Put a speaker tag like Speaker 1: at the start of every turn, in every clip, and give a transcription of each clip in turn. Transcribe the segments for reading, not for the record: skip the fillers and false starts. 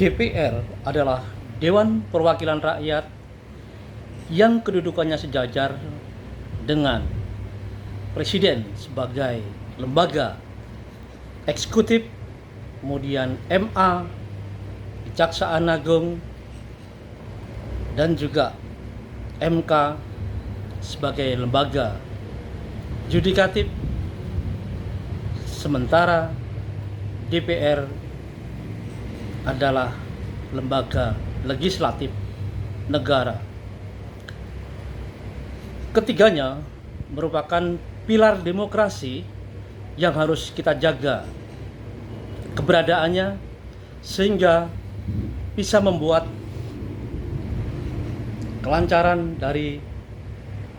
Speaker 1: DPR adalah Dewan Perwakilan Rakyat yang kedudukannya sejajar dengan Presiden sebagai lembaga eksekutif, kemudian MA, Kejaksaan Agung, dan juga MK sebagai lembaga yudikatif, sementara DPR adalah lembaga legislatif negara. Ketiganya merupakan pilar demokrasi yang harus kita jaga keberadaannya sehingga bisa membuat kelancaran dari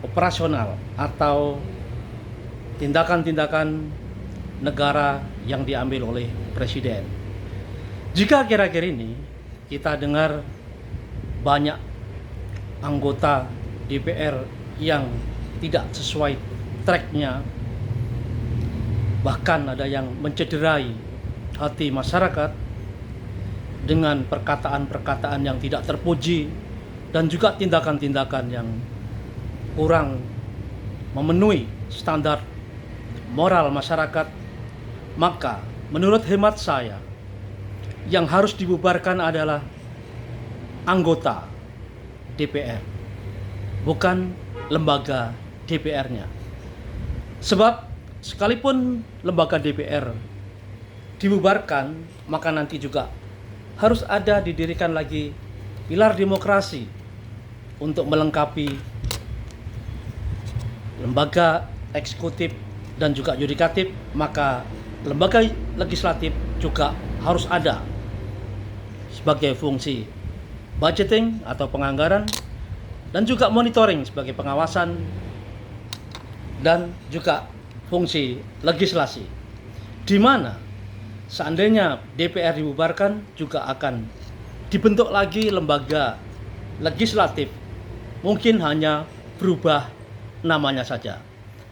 Speaker 1: operasional atau tindakan-tindakan negara yang diambil oleh presiden. Jika akhir-akhir ini kita dengar banyak anggota DPR yang tidak sesuai tracknya, bahkan ada yang mencederai hati masyarakat dengan perkataan-perkataan yang tidak terpuji dan juga tindakan-tindakan yang kurang memenuhi standar moral masyarakat, maka menurut hemat saya yang harus dibubarkan adalah anggota DPR, bukan lembaga DPR-nya. Sebab sekalipun lembaga DPR dibubarkan, maka nanti juga harus ada didirikan lagi pilar demokrasi untuk melengkapi lembaga eksekutif dan juga yudikatif, maka lembaga legislatif juga harus ada sebagai fungsi budgeting atau penganggaran dan juga monitoring sebagai pengawasan dan juga fungsi legislasi, di mana seandainya DPR dibubarkan juga akan dibentuk lagi lembaga legislatif, mungkin hanya berubah namanya saja.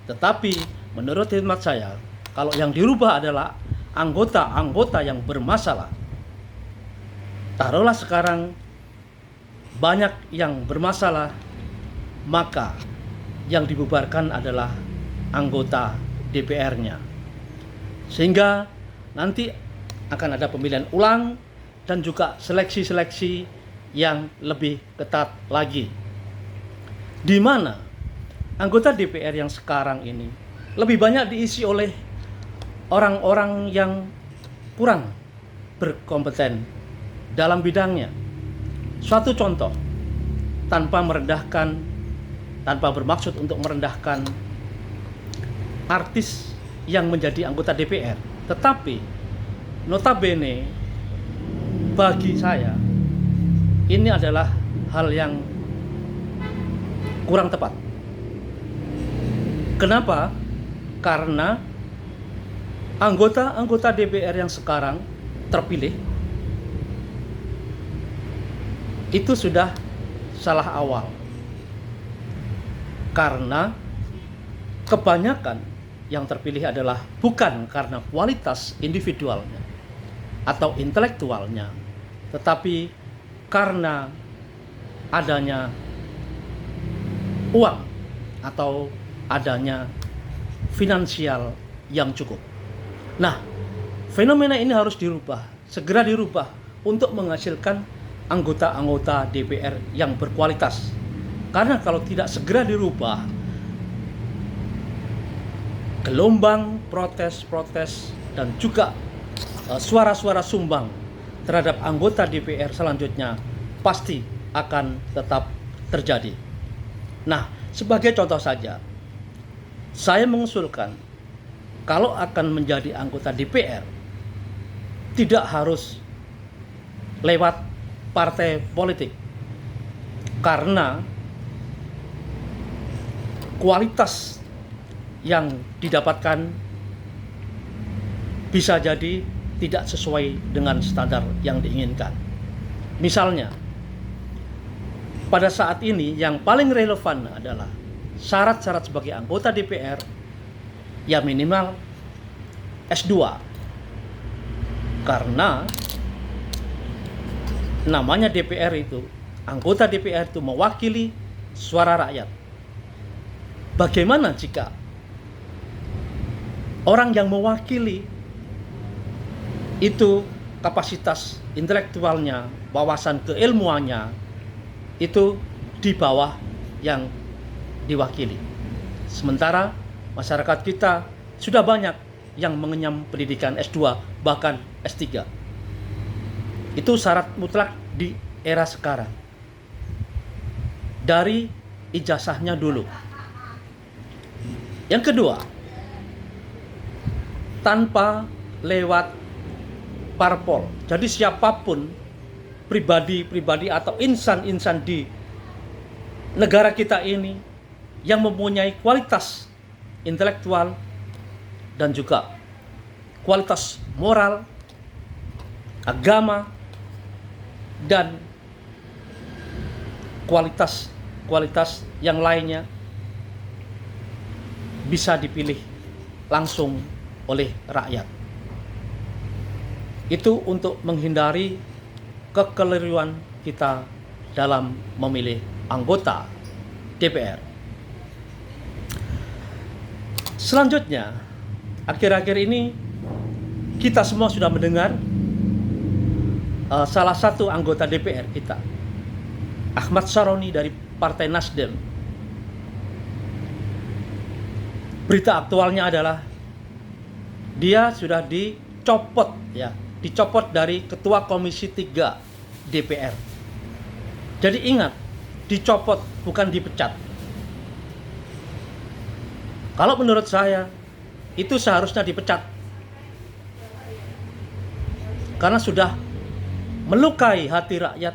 Speaker 1: Tetapi menurut hemat saya, kalau yang dirubah adalah anggota-anggota yang bermasalah. Taruhlah sekarang banyak yang bermasalah, maka yang dibubarkan adalah anggota DPR-nya. Sehingga nanti akan ada pemilihan ulang dan juga seleksi-seleksi yang lebih ketat lagi, di mana anggota DPR yang sekarang ini lebih banyak diisi oleh orang-orang yang kurang berkompeten dalam bidangnya. Suatu contoh, tanpa bermaksud untuk merendahkan artis yang menjadi anggota DPR, tetapi notabene bagi saya ini adalah hal yang kurang tepat. Kenapa? Karena anggota DPR yang sekarang terpilih itu sudah salah awal, karena kebanyakan yang terpilih adalah bukan karena kualitas individualnya atau intelektualnya, tetapi karena adanya uang atau adanya finansial yang cukup. Nah, fenomena ini harus dirubah, segera dirubah untuk menghasilkan anggota-anggota DPR yang berkualitas. Karena kalau tidak segera dirubah, gelombang protes-protes dan juga suara-suara sumbang terhadap anggota DPR selanjutnya pasti akan tetap terjadi. Nah, sebagai contoh saja, saya mengusulkan kalau akan menjadi anggota DPR tidak harus lewat partai politik, karena kualitas yang didapatkan bisa jadi tidak sesuai dengan standar yang diinginkan. Misalnya, pada saat ini yang paling relevan adalah syarat-syarat sebagai anggota DPR ya minimal S2, karena namanya DPR itu, anggota DPR itu mewakili suara rakyat. Bagaimana jika orang yang mewakili itu kapasitas intelektualnya, wawasan keilmuannya itu di bawah yang diwakili. Sementara masyarakat kita sudah banyak yang mengenyam pendidikan S2 bahkan S3. Itu syarat mutlak di era sekarang. Dari ijazahnya dulu. Yang kedua, tanpa lewat parpol. Jadi siapapun, pribadi-pribadi atau insan-insan di negara kita ini yang mempunyai kualitas intelektual dan juga kualitas moral, agama, dan kualitas yang lainnya bisa dipilih langsung oleh rakyat. Itu untuk menghindari kekeliruan kita dalam memilih anggota DPR. Selanjutnya, akhir-akhir ini kita semua sudah mendengar salah satu anggota DPR kita, Ahmad Saroni dari Partai Nasdem. Berita aktualnya adalah dia sudah dicopot dari Ketua Komisi 3 DPR. Jadi ingat, dicopot bukan dipecat. Kalau menurut saya itu seharusnya dipecat. Karena sudah melukai hati rakyat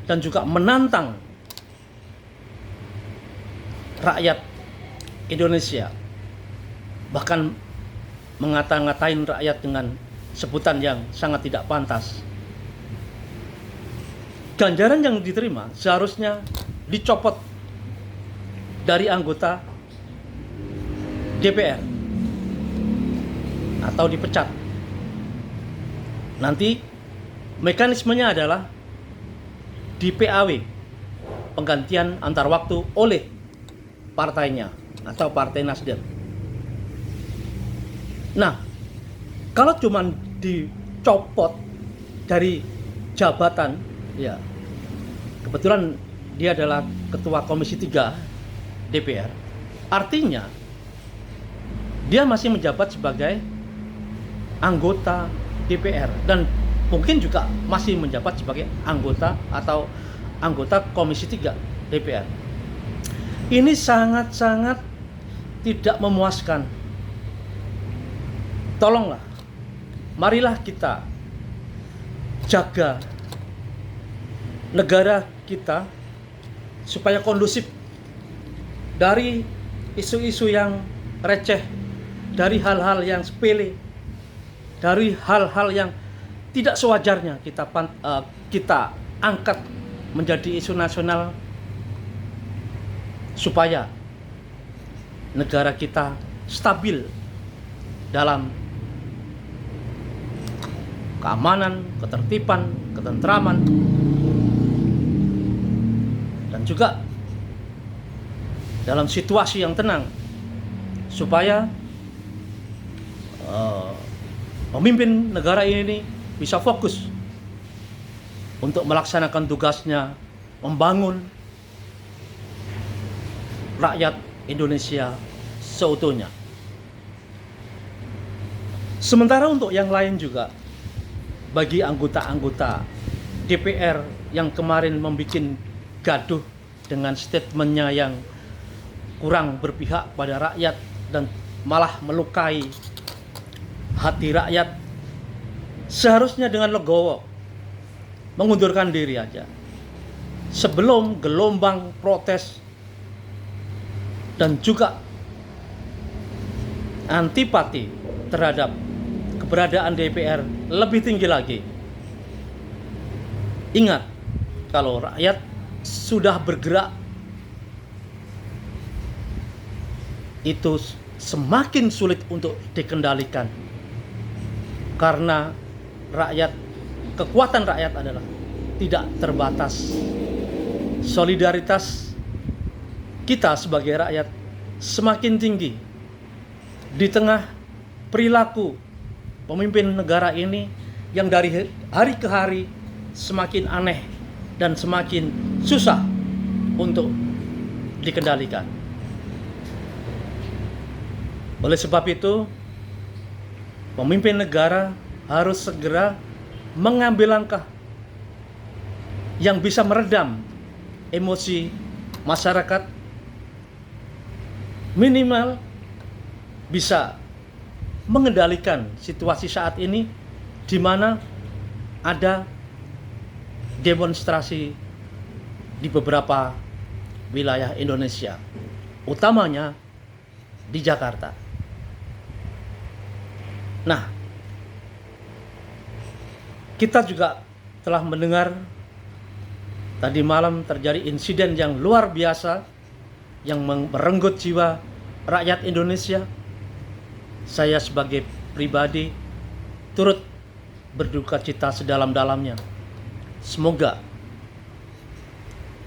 Speaker 1: dan juga menantang rakyat Indonesia. Bahkan ngata-ngatain rakyat dengan sebutan yang sangat tidak pantas. Ganjaran yang diterima seharusnya dicopot dari anggota DPR atau dipecat. Nanti mekanismenya adalah di PAW, penggantian antar waktu oleh partainya atau Partai Nasdem. Nah, kalau cuma dicopot dari jabatan, ya kebetulan dia adalah Ketua Komisi 3 DPR, artinya dia masih menjabat sebagai anggota DPR dan mungkin juga masih menjabat sebagai anggota atau anggota Komisi 3 DPR. Ini sangat-sangat tidak memuaskan. Tolonglah, marilah kita jaga negara kita supaya kondusif dari isu-isu yang receh, dari hal-hal yang sepele, dari hal-hal yang tidak sewajarnya kita angkat menjadi isu nasional, supaya negara kita stabil dalam keamanan, ketertiban, ketentraman, dan juga dalam situasi yang tenang, supaya pemimpin negara ini bisa fokus untuk melaksanakan tugasnya, membangun rakyat Indonesia seutuhnya. Sementara untuk yang lain juga, bagi anggota-anggota DPR yang kemarin membuat gaduh dengan statementnya yang kurang berpihak pada rakyat dan malah melukai hati rakyat, seharusnya dengan legowo mengundurkan diri aja sebelum gelombang protes dan juga antipati terhadap keberadaan DPR lebih tinggi lagi. Ingat, kalau rakyat sudah bergerak, itu semakin sulit untuk dikendalikan. Karena kekuatan rakyat adalah tidak terbatas. Solidaritas kita sebagai rakyat semakin tinggi di tengah perilaku pemimpin negara ini yang dari hari ke hari semakin aneh dan semakin susah untuk dikendalikan. Oleh sebab itu, pemimpin negara harus segera mengambil langkah yang bisa meredam emosi masyarakat, minimal bisa mengendalikan situasi saat ini di mana ada demonstrasi di beberapa wilayah Indonesia, utamanya di Jakarta. Nah, kita juga telah mendengar tadi malam terjadi insiden yang luar biasa yang merenggut jiwa rakyat Indonesia. Saya sebagai pribadi turut berduka cita sedalam-dalamnya. Semoga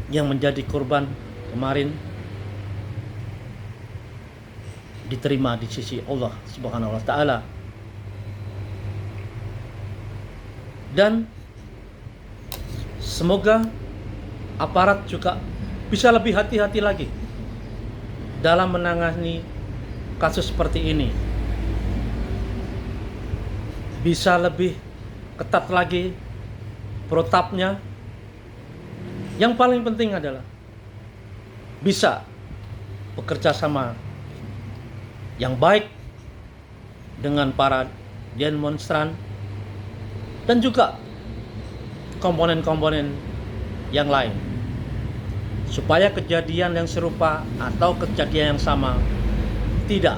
Speaker 1: yang menjadi korban kemarin diterima di sisi Allah Subhanahu wa taala. Dan semoga aparat juga bisa lebih hati-hati lagi dalam menangani kasus seperti ini. Bisa lebih ketat lagi protapnya. Yang paling penting adalah bisa bekerja sama yang baik dengan para demonstran dan juga komponen-komponen yang lain, supaya kejadian yang serupa atau kejadian yang sama tidak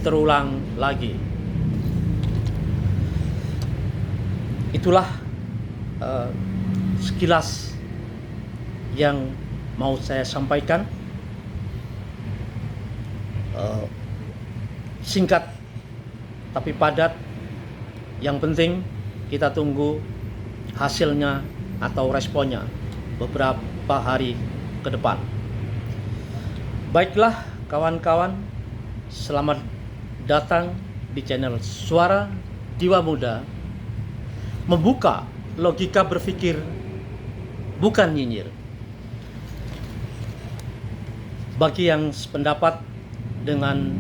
Speaker 1: terulang lagi. Itulah sekilas yang mau saya sampaikan. Singkat tapi padat. Yang penting kita tunggu hasilnya atau responnya beberapa hari ke depan. Baiklah kawan-kawan, selamat datang di channel Suara Jiwa Muda, membuka logika berpikir, bukan nyinyir. Bagi yang sependapat dengan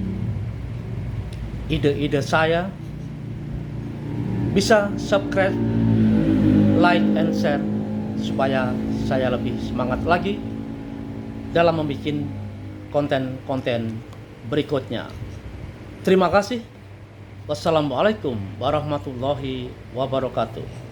Speaker 1: ide-ide saya, bisa subscribe, like, and share supaya saya lebih semangat lagi dalam membuat konten-konten berikutnya. Terima kasih. Wassalamualaikum warahmatullahi wabarakatuh.